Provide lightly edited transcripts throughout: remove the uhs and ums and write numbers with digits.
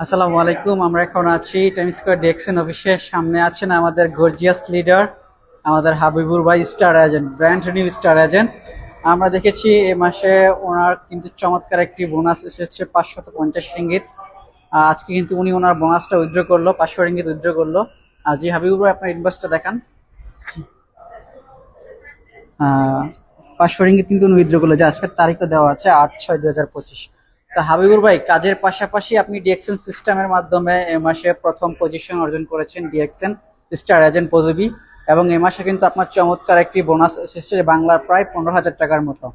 আসসালামু আলাইকুম। আমরা এখন আছি টাইম স্কয়ার ডিএক্সএন অফিসের সামনে। আছেন আমাদের গর্জিয়াস লিডার, আমাদের হাবিবুর ভাই, star agent, brand new star agent. আমরা দেখেছি এ মাসে ওনার কিন্তু চমৎকার একটি বোনাস এসেছে 550 রিঙ্গিত। আজকে কিন্তু উনি ওনার বোনাসটা উইথড্র করলো, 500 রিঙ্গিত উইথড্র করলো। জি হাবিবুর ভাই, আপনার ইনভয়েসটা দেখান। 500 রিঙ্গিত কিন্তু উনি উইথড্র করলো, যে আজকের তারিখও দেওয়া আছে 8/6/2025। তা হাবিবুর ভাই, কাজের পাশাপাশি আপনি ডিএক্সএন সিস্টেমের মাধ্যমে এ মাসে প্রথম পজিশন অর্জন করেছেন ডিএক্সএন স্টার এজেন্ট পদবি, এবং এ মাসে কিন্তু আপনার চমৎকার একটি বোনাস এসেছে বাংলার প্রায় 15,000 টাকার মতো।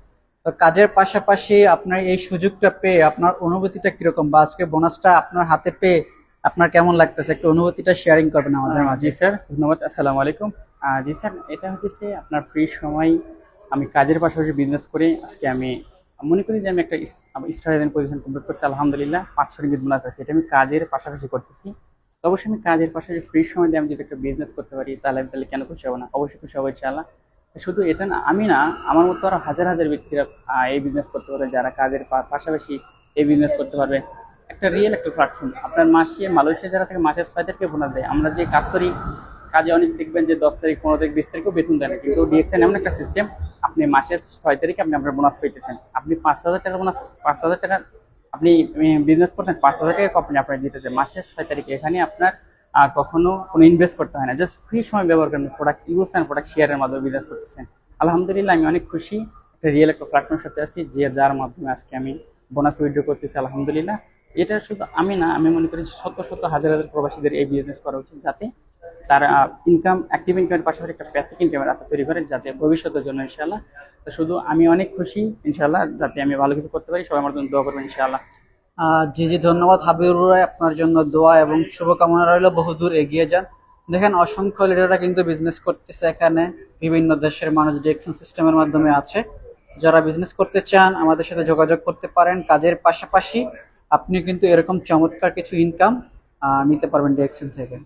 তো কাজের পাশাপাশি আপনার এই সুযোগটা পেয়ে আপনার অনুভূতিটা কিরকম, বা আজকে বোনাসটা আপনার হাতে পেয়ে আপনার কেমন লাগতেছে, একটু অনুভূতিটা শেয়ারিং করবেন আমাদের জি মাঝে। স্যার, ধন্যবাদ। আসসালামু আলাইকুম। জি স্যার, এটা হচ্ছে আপনার ফ্রি সময় আমি কাজের পাশাপাশি বিজনেস করি। আজকে আমি মনে করি যে আমি একটা স্টার এজেন্ট পজিশন কমপ্লিট করছি, আলহামদুলিল্লাহ। 500 রিঙ্গিত বোনাস আছে, এটা আমি কাজের পাশাপাশি করতেছি। তো অবশ্যই আমি কাজের পাশাপাশি ফ্রি সময় দিয়ে আমি যদি একটা বিজনেস করতে পারি, তাহলে কেন খুশি হবো না? অবশ্যই খুশি হবো ইনশাআল্লাহ। শুধু এটা না, আমি না, আমার মতো আরো হাজার হাজার ব্যক্তিরা এই বিজনেস করতে পারে, যারা কাজের পাশাপাশি এই বিজনেস করতে পারবে। একটা রিয়েল একটা প্ল্যাটফর্ম। আপনার মালয়েশিয়া যারা থেকে মাসে 6 তারিখে বোনাস দেয়। আমরা যে কাজ করি, কাজে অনেক দেখবেন যে 10 তারিখ, 15 তারিখ, 20 তারিখও বেতন দেয় না, কিন্তু ডিএক্সএন এমন একটা সিস্টেম, আপনি মাসের 6 তারিখে আপনি আপনার বোনাস পেতেছেন। আপনি 5,000 টাকা বোনাস, 5,000 টাকা আপনি বিজনেস করতেন, 5,000 টাকা কোম্পানি আপনার দিতেছে মাসের 6 তারিখে। এখানে আপনার কখনো কোনো ইনভেস্ট করতে হয় না, জাস্ট ফ্রি সময় ব্যবহার করেন, প্রোডাক্ট ইউজ অ্যান্ড প্রোডাক্ট শেয়ারের মাধ্যমে বিজনেস করতেছেন। আলহামদুলিল্লাহ, আমি অনেক খুশি। একটা রিয়েল একটা প্ল্যাটফর্মের সাথে আছি, যার মাধ্যমে আজকে আমি বোনাস উইথড্র করতেছি, আলহামদুলিল্লাহ। এটা শুধু আমি না, আমি মনে করি শত শত হাজার হাজার প্রবাসীদের এই বিজনেস করা উচিত, যাতে তারা ইনকাম, অ্যাক্টিভ ইনকামের পাশাপাশি একটা প্যাসিভ ইনকামের রাস্তা তৈরি করে, যাতে ভবিষ্যতের জন্য ইনশাআল্লাহ। তো শুধু আমি অনেক খুশি ইনশাআল্লাহ, যাতে আমি ভালো কিছু করতে পারি। সবাই আমার জন্য দোয়া করবেন ইনশাআল্লাহ। জি জি, ধন্যবাদ হাবিবুর ভাই, আপনার জন্য দোয়া এবং শুভকামনা রইল, বহুদূর এগিয়ে যান। দেখেন, অসংখ্য লিডাররা কিন্তু বিজনেস করতেছে এখানে, বিভিন্ন দেশের মানুষ ডিএক্সএন সিস্টেমের মাধ্যমে আছে। যারা বিজনেস করতে চান আমাদের সাথে যোগাযোগ করতে পারেন। কাজের পাশাপাশি আপনি কিন্তু এরকম চমৎকার কিছু ইনকাম নিতে পারবেন ডিএক্সএন থেকে।